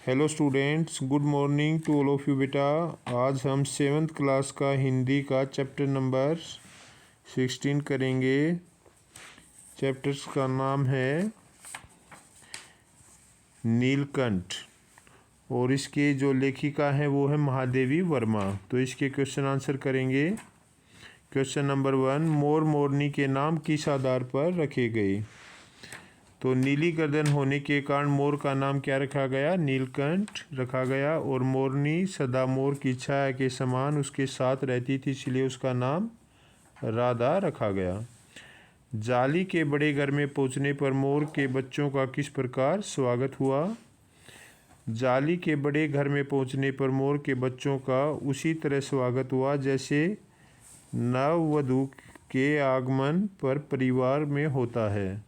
Hello students, good morning to all of you बेटा। आज हम 7th क्लास का हिंदी का चैप्टर नंबर 16 करेंगे। चैप्टर्स का नाम है नीलकंठ और इसके जो लेखिका हैं वो है महादेवी वर्मा। तो इसके क्वेश्चन आंसर करेंगे। क्वेश्चन नंबर 1, मोर मोरनी के नाम किस आधार पर रखे गए? तो नीली गर्दन होने के कारण मोर का नाम क्या रखा गया? नीलकंठ रखा गया। और मोरनी सदा मोर की छाया के समान उसके साथ रहती थी, इसलिए उसका नाम राधा रखा गया। जाली के बड़े घर में पहुंचने पर मोर के बच्चों का किस प्रकार स्वागत हुआ? जाली के बड़े घर में पहुंचने पर मोर के बच्चों का उसी तरह स्वागत हुआ जैसे नववधू के आगमन पर परिवार में होता है।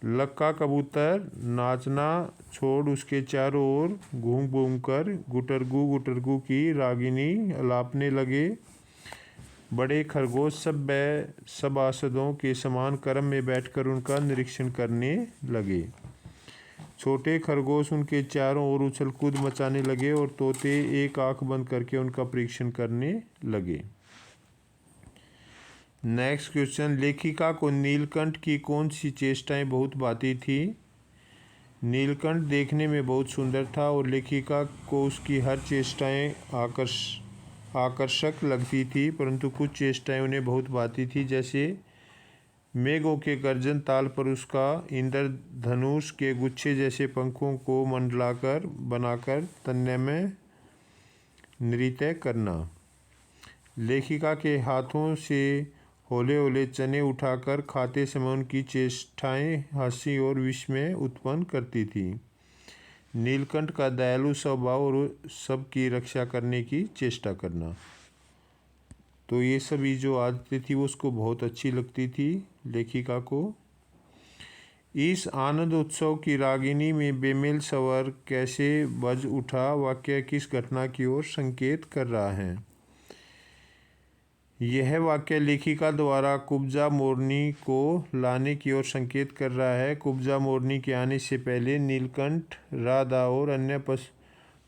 लक्का कबूतर नाचना छोड़ उसके चारों ओर घूम घूम कर गुटरगू की रागिनी अलापने लगे। बड़े खरगोश सभासदों के समान क्रम में बैठकर उनका निरीक्षण करने लगे। छोटे खरगोश उनके चारों ओर उछल कूद मचाने लगे और तोते एक आंख बंद करके उनका परीक्षण करने लगे। नेक्स्ट क्वेश्चन, लेखिका को नीलकंठ की कौन सी चेष्टाएं बहुत भाती थी? नीलकंठ देखने में बहुत सुंदर था और लेखिका को उसकी हर चेष्टाएं आकर्षक लगती थी, परंतु कुछ चेष्टाएं उन्हें बहुत भाती थी, जैसे मेघों के गर्जन ताल पर उसका इंद्रधनुष के गुच्छे जैसे पंखों को मंडलाकर बनाकर तन्ने में नृत्य करना। लेखिका के हाथों से होले होले चने उठाकर खाते समय उनकी चेष्टाएं हंसी और विस्मय उत्पन्न करती थी। नीलकंठ का दयालु स्वभाव और सबकी रक्षा करने की चेष्टा करना। तो ये सभी जो आदतें थी वो उसको बहुत अच्छी लगती थी लेखिका को। इस आनंद उत्सव की रागिनी में बेमेल स्वर कैसे बज उठा? वाक्य किस घटना की ओर संकेत कर रहा है? यह वाक्य लेखिका द्वारा कुब्जा मोरनी को लाने की ओर संकेत कर रहा है। कुब्जा मोरनी के आने से पहले नीलकंठ, राधा और अन्य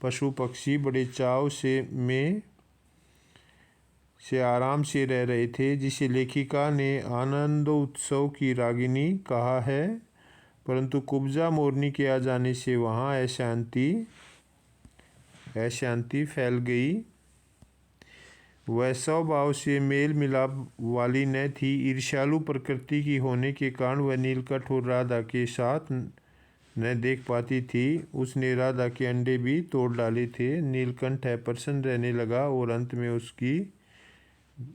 पशु पक्षी बड़े चाव से आराम से रह रहे थे, जिसे लेखिका ने आनंदोत्सव की रागिनी कहा है। परंतु कुब्जा मोरनी के आ जाने से वहाँ अशांति फैल गई। वह स्वभाव से मेल मिलाप वाली न थी। ईर्ष्यालु प्रकृति की होने के कारण वह नीलकंठ और राधा के साथ न देख पाती थी। उसने राधा के अंडे भी तोड़ डाले थे। नीलकंठ प्रसन्न रहने लगा और अंत में उसकी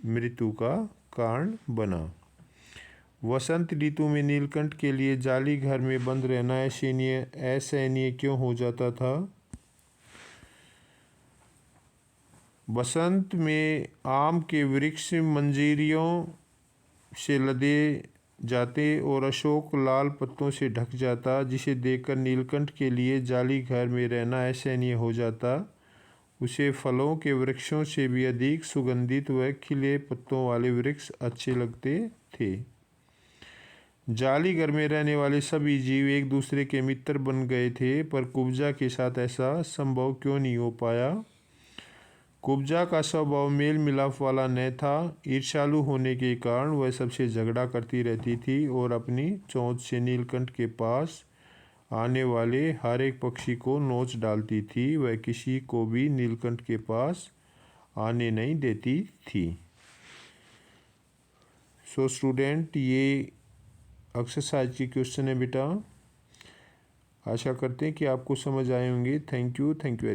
मृत्यु का कारण बना। वसंत ऋतु में नीलकंठ के लिए जाली घर में बंद रहना असहनीय क्यों हो जाता था? बसंत में आम के वृक्ष मंजरियों से लदे जाते और अशोक लाल पत्तों से ढक जाता, जिसे देखकर नीलकंठ के लिए जाली घर में रहना असहनीय हो जाता। उसे फलों के वृक्षों से भी अधिक सुगंधित व खिले पत्तों वाले वृक्ष अच्छे लगते थे। जाली घर में रहने वाले सभी जीव एक दूसरे के मित्र बन गए थे, पर कुब्जा के साथ ऐसा संभव क्यों नहीं हो पाया? कुब्जा का स्वभाव मेल मिलाप वाला न था। ईर्ष्यालु होने के कारण वह सबसे झगड़ा करती रहती थी और अपनी चोंच से नीलकंठ के पास आने वाले हर एक पक्षी को नोच डालती थी। वह किसी को भी नीलकंठ के पास आने नहीं देती थी। सो स्टूडेंट, ये एक्सरसाइज की क्वेश्चन है बेटा। आशा करते हैं कि आपको समझ आए होंगे। Thank you very